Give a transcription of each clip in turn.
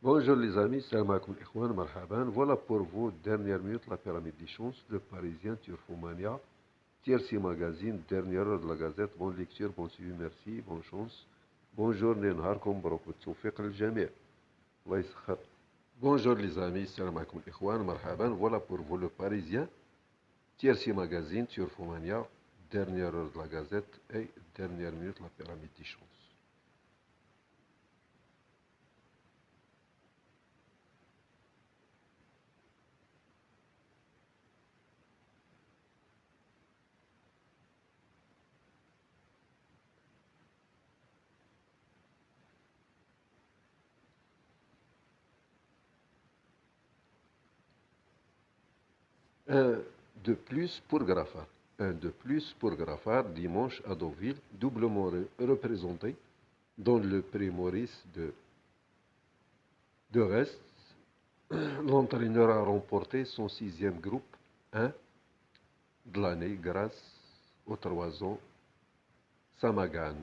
Bonjour les amis, salam alaikum ikhwan, marhaban. Voilà pour vous, dernière minute, la pyramide des chances, le Parisien, Turfomania, TRC Magazine, dernière heure de la Gazette. Bonne lecture, bon suivi, merci, bonne chance. Bonjour, نهاركم مبروك والتوفيق للجميع. الله يسخر. Bonjour les amis, salam alaikum ikhwan, marhaban. Voilà pour vous, le Parisien, TRC Magazine, Turfomania, dernière heure de la Gazette et dernière minute, la pyramide des chances. Un de plus pour Graffard. Un de plus pour Graffard dimanche à Deauville, doublement représenté dans le prix Maurice de Rest. L'entraîneur a remporté son sixième groupe 1 de l'année grâce aux 3 ans Samagan.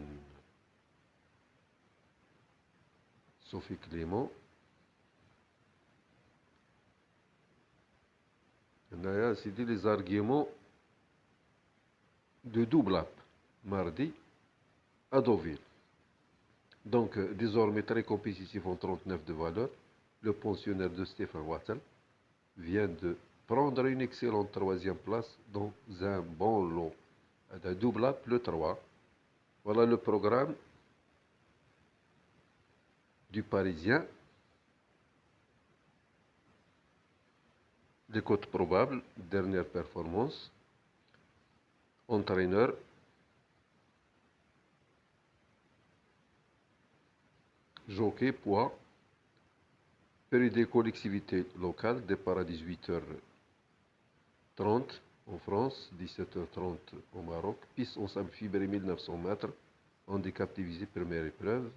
Sophie Clément. C'est dit les arguments de double app mardi à Deauville. Donc, désormais très compétitif en 39 de valeur, le pensionnaire de Stéphane Wattel vient de prendre une excellente troisième place dans un bon lot d'un double app, le 3. Voilà le programme du Parisien. Les cotes probables, dernière performance, entraîneur, jockey, poids, période des collectivités locales, départ à 18h30 en France, 17h30 au Maroc, piste en sable fibré 1900 mètres, handicap divisé première épreuve,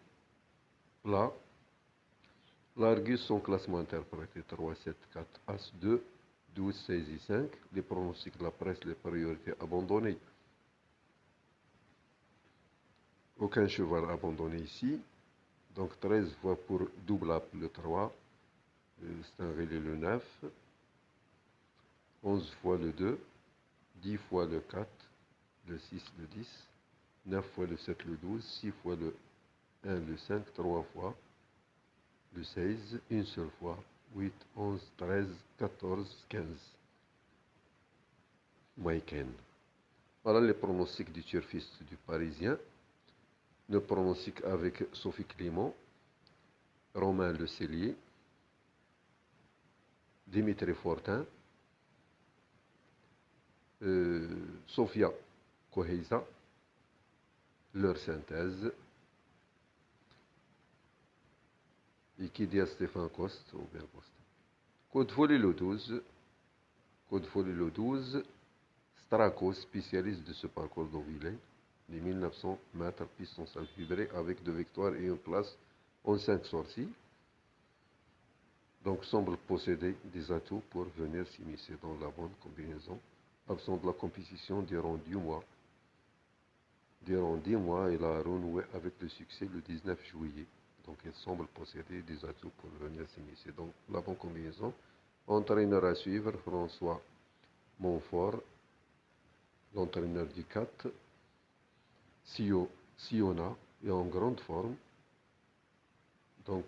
plat, l'Argus, son classement interprété 3, 7, 4, As 2, 12, 16 et 5. Les pronostics de la presse, les priorités abandonnées. Aucun cheval abandonné ici. Donc 13 fois pour double app le 3, Stanville le 9, 11 fois le 2, 10 fois le 4, le 6, le 10, 9 fois le 7, le 12, 6 fois le 1, le 5, 3 fois le 16, une seule fois, 8, 11, 13, 14, 15. Week-end. Voilà les pronostics du turfiste du Parisien. Le pronostic avec Sophie Clément, Romain Le Cellier, Dimitri Fortin, Sofia Koheiza, leur synthèse, et qui dit à Stéphane Coste, ou bien Coste. Code folie le 12, Code folie le 12, Straco, spécialiste de ce parcours d'Auvillé, des 1900 mètres piston salle fibré avec 2 victoires et une place en 5 sorties. Donc semble posséder des atouts pour venir s'immiscer dans la bonne combinaison. Absent de la compétition durant 10 mois. Durant 10 mois, il a renoué avec le succès le 19 juillet. Donc il semble posséder des atouts pour venir s'immiscer dans la bonne combinaison. Entraîneur à suivre, François Montfort, l'entraîneur du 4. Siona est en grande forme. Donc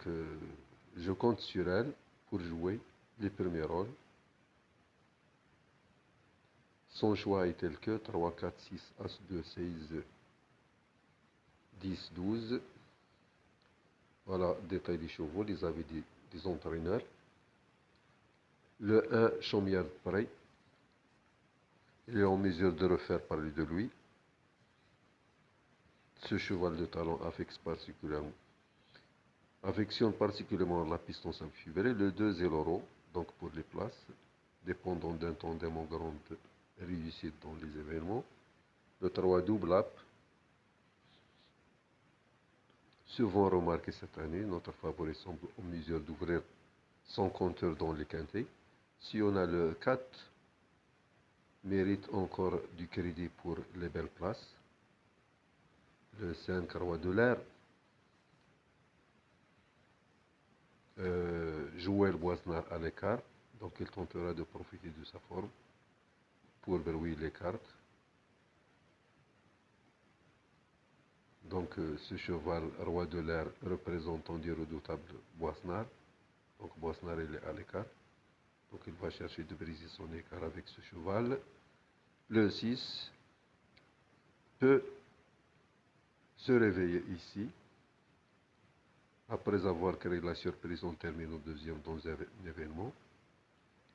je compte sur elle pour jouer les premiers rôles. Son choix est tel que 3, 4, 6, As, 2, 16, 10, 12. Voilà, détail des chevaux, les avis des entraîneurs. Le 1, Chaumière Prey. Il est en mesure de refaire parler de lui. Ce cheval de talent affectionne particulièrement la piste en simple fibré. Le 2, Zeloro, donc pour les places, dépendant d'un tandem en grande réussite dans les événements. Le 3, double app. Souvent remarqué cette année, notre favori semble en mesure d'ouvrir son compteur dans les quintés. Si on a le 4, mérite encore du crédit pour les belles places. Le 5, Roi de l'air. Joël Boisnard à l'écart, donc il tentera de profiter de sa forme pour verrouiller les cartes. Donc ce cheval roi de l'air représentant du redoutable Boisnard. Donc Boisnard il est à l'écart. Donc il va chercher de briser son écart avec ce cheval. Le 6 peut se réveiller ici. Après avoir créé la surprise, on termine au deuxième dans un événement.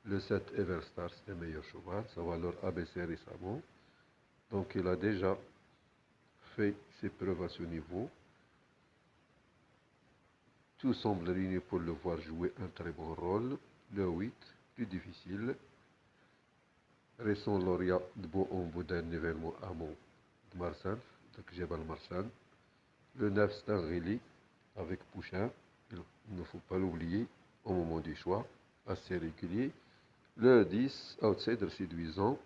Le 7 Everstar, c'est le meilleur cheval. Sa valeur abaissée récemment. Donc il a déjà fait ses preuves à ce niveau. Tout semble réuni pour le voir jouer un très bon rôle. Le 8, plus difficile. Récent lauréat de beau en bout d'un événement à Mont de Marsan, de Jebel Marsan. Le 9, c'est un rallye avec Pouchin. Il ne faut pas l'oublier au moment du choix, assez régulier. Le 10, outsider séduisant.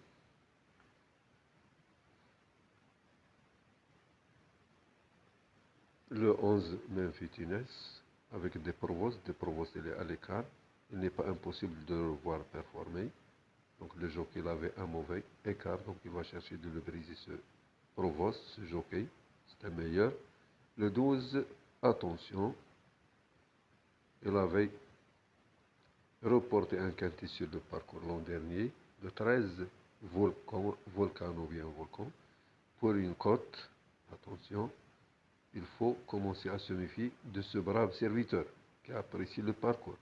Le 11, Memphitines, avec des Provos. Des Provos, il est à l'écart. Il n'est pas impossible de le voir performer. Donc le jockey il avait un mauvais écart, donc il va chercher de le briser ce Provos, ce jockey. C'est un meilleur. Le 12, attention, il avait reporté un quintet sur le parcours l'an dernier. Le 13, Volcano bien Volcan. Pour une cote, attention, il faut commencer à se méfier de ce brave serviteur qui apprécie le parcours.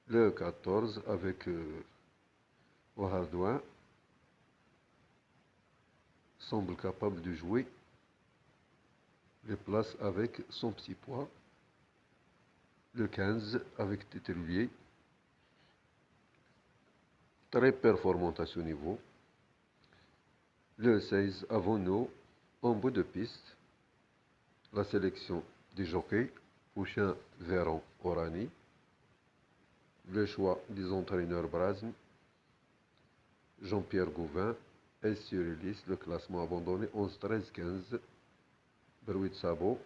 Le 14, avec Ohardouin, semble capable de jouer les places avec son petit poids. Le 15, avec Tétrulier, très performante à ce niveau. Le 16, Avono, en bout de piste. La sélection des jockeys, Pouchin, Véron, Orani. Le choix des entraîneurs Brasme, Jean-Pierre Gouvin, et sur le classement abandonné 11, 13, 15. Bruit de sabot.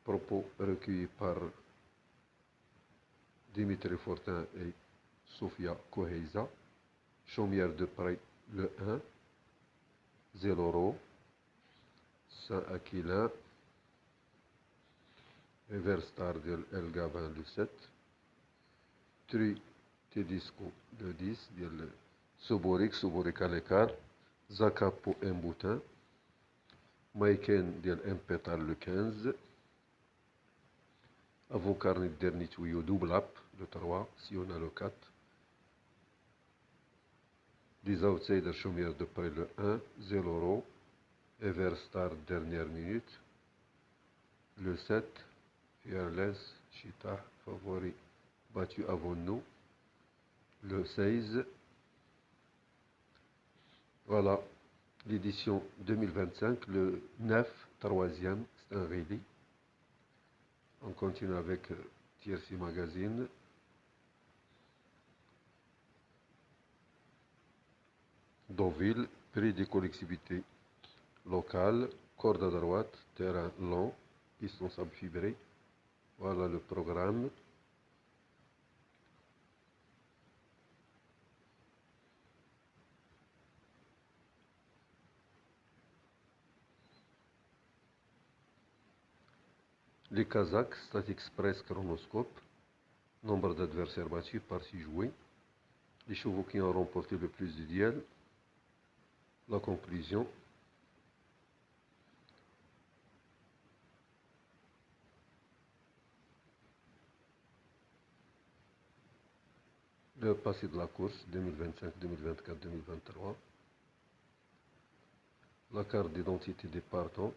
Propos recueillis par Dimitri Fortin et Sofia Koheiza. Chaumière de Près, le 1. Zeloro. Saint-Aquilin. Everstar de El Gavin, le 7. Tri Tedisco, le 10. Soborik à l'écart. Zakapo Mboutin. Maiken del Impetal, le 15. Avocarni dernier tuyau double up, le 3, si on a le 4. Des outsiders chaumières de près, le 1, Zeloro. Everstar dernière minute, le 7. Fearless, Chita, favori, battu avant nous, le 16. Voilà, l'édition 2025, le 9, troisième, c'est un rallye. On continue avec TRC Magazine. Deauville, prix des collectivités locales, corde à droite, terrain long, piston sable fibré. Voilà le programme. Les Kazakhs, Stat Express, chronoscope, nombre d'adversaires battus par 6 joués, les chevaux qui ont remporté le plus de duels, la conclusion. Le passé de la course 2025, 2024, 2023. La carte d'identité des partants.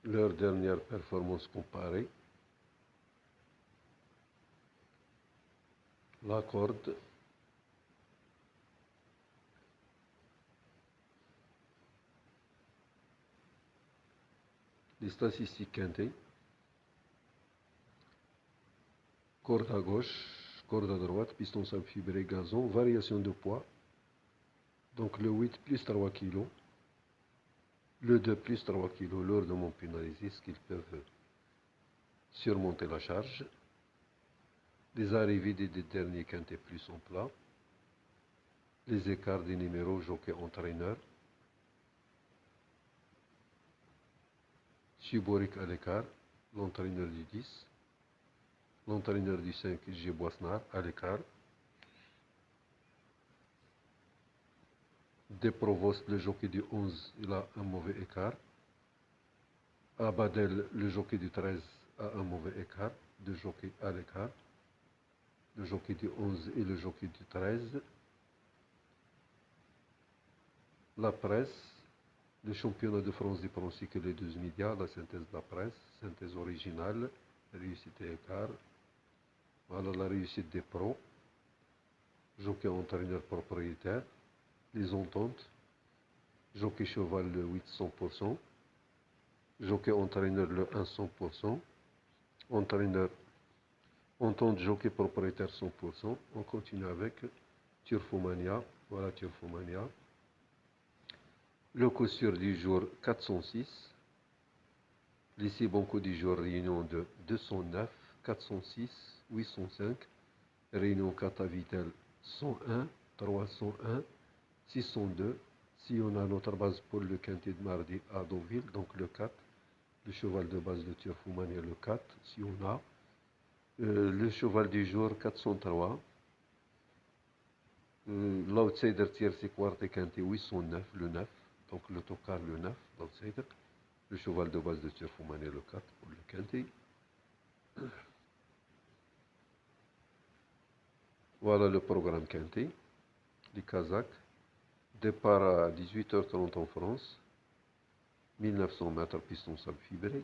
Leur dernière performance comparée. La corde. Les statistiques quintées. Corde à gauche, corde à droite, piston sable fibré, gazon, variation de poids. Donc le 8 plus 3 kg, le 2 plus 3 kg, lourdement pénalisé, ce qu'ils peuvent surmonter la charge. Les arrivées des derniers quintés plus en plat. Les écarts des numéros jockey entraîneur. Chiboric à l'écart, l'entraîneur du 10. L'entraîneur du 5, G. Boisnard, à l'écart. Des Provost, le jockey du 11, il a un mauvais écart. Abadel, le jockey du 13, a un mauvais écart. Deux jockeys à l'écart. Le jockey du 11 et le jockey du 13. La presse, le championnat de France des pronostics et les 12 médias, la synthèse de la presse, synthèse originale, réussite et écart. Voilà la réussite des pros. Jockey entraîneur propriétaire. Les ententes. Jockey cheval le 8 100%. Jockey entraîneur le 1 100%. Entraîneur entente jockey propriétaire 100%. On continue avec Turfomania. Voilà Turfomania. Le coureur du jour 406. Lycée Banco du jour réunion de 209, 406, 805. Réunion Cata Vitel 101, 301, 602. Si on a notre base pour le quintet de mardi à Deauville, donc le 4. Le cheval de base de Turfomania le 4, si on a. Le cheval du jour 403. L'outsider tiercé quarte quintet 809, le 9. Donc le tocard le 9, l'outsider. Le cheval de base de Turfomania le 4 pour le quintet. Voilà le programme quintet. Les Kazakhs. Départ à 18h30 en France. 1900 mètres piston sable fibré.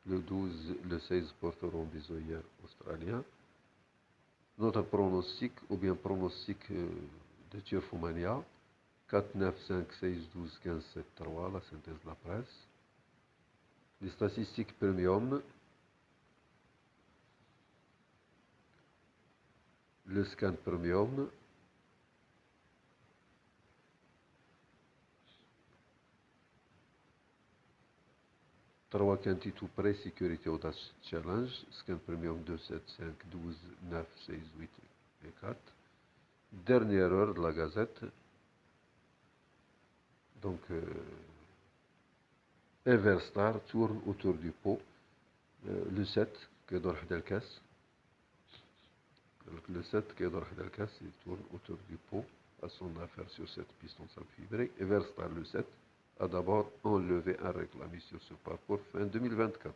Le 12, le 16 porteront des œillères australiens. Notre pronostic, ou bien pronostic de Turfomania, 4, 9, 5, 6, 12, 15, 7, 3, la synthèse de la presse. Les statistiques premium, le scan premium, trois quintés tout près, sécurité audace challenge, scan premium 2, 7, 5, 12, 9, 6, 8 et 4. Dernière heure de la gazette. Donc, Everstar tourne autour du pot. Le 7, Kedor Hdelkas. Le 7, Kedor Hdelkas, il tourne autour du pot à son affaire sur cette piston sable fibré. Everstar, le 7, a d'abord enlevé un réclamé sur ce parcours fin 2024.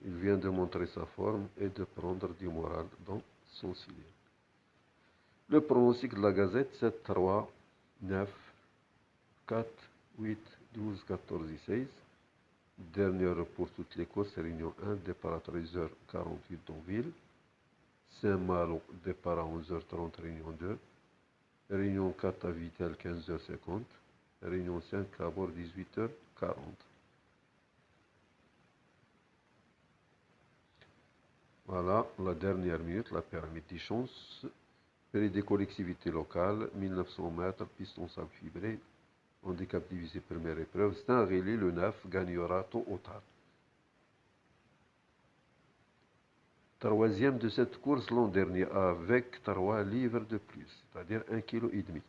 Il vient de montrer sa forme et de prendre du moral dans son cilier. Le pronostic de la Gazette, 7, 3, 9, 4, 8, 12, 14 et 16. Dernière pour toutes les courses, réunion 1, départ à 13h48 Deauville. Saint-Malo, départ à 11h30, réunion 2. Réunion 4 à Vitel, 15h50. Réunion 5 à bord, 18h40. Voilà la dernière minute, la pyramide des chances. Prix des collectivités locales, 1900 mètres, piston sable fibré. Handicap divisé première épreuve. C'est un relais, le 9 gagnera tôt ou tard. Troisième de cette course l'an dernier avec 3 livres de plus, c'est-à-dire 1,5 kg.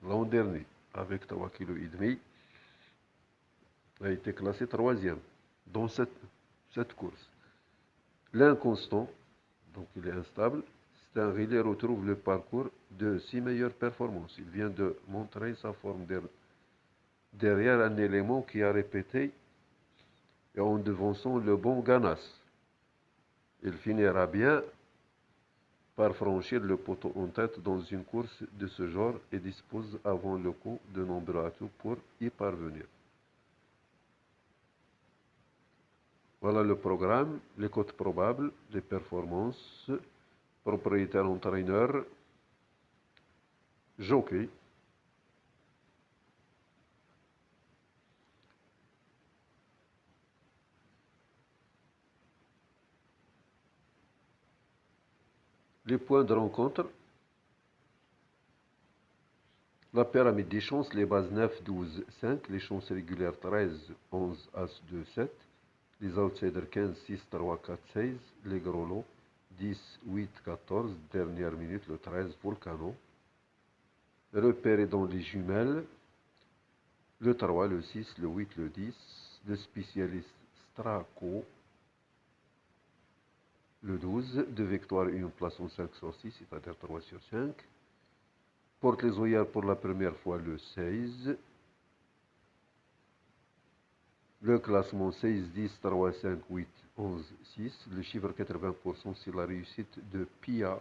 L'an dernier, avec 3,5 kg, a été classé troisième dans cette course. L'inconstant, donc il est instable, c'est un relais retrouve le parcours de 6 meilleures performances. Il vient de montrer sa forme derrière un élément qui a répété et en devançant le bon Ganas. Il finira bien par franchir le poteau en tête dans une course de ce genre et dispose avant le coup de nombreux atouts pour y parvenir. Voilà le programme, les cotes probables, les performances, propriétaire entraîneur, jockey. Les points de rencontre. La pyramide des chances, les bases 9, 12, 5, les chances régulières 13, 11, As, 2, 7, les outsiders 15, 6, 3, 4, 16, les gros lots 10, 8, 14, dernière minute le 13, Volcano. Repéré dans les jumelles, le 3, le 6, le 8, le 10, le spécialiste Straco, le 12, 2 victoires et une place en 5 sur 6, c'est-à-dire 3 sur 5. Porte les œillères pour la première fois le 16. Le classement 16, 10, 3, 5, 8, 11, 6. Le chiffre 80%, c'est la réussite de Pia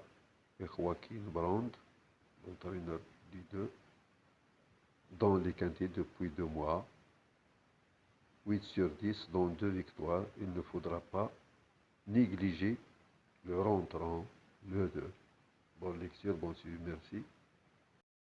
et Joaquin Brand, entraîneur du 2, dans les quintés depuis 2 mois. 8 sur 10, dans 2 victoires. Il ne faudra pas négliger le rentrant, le 2. Bonne lecture, bon suivi, merci.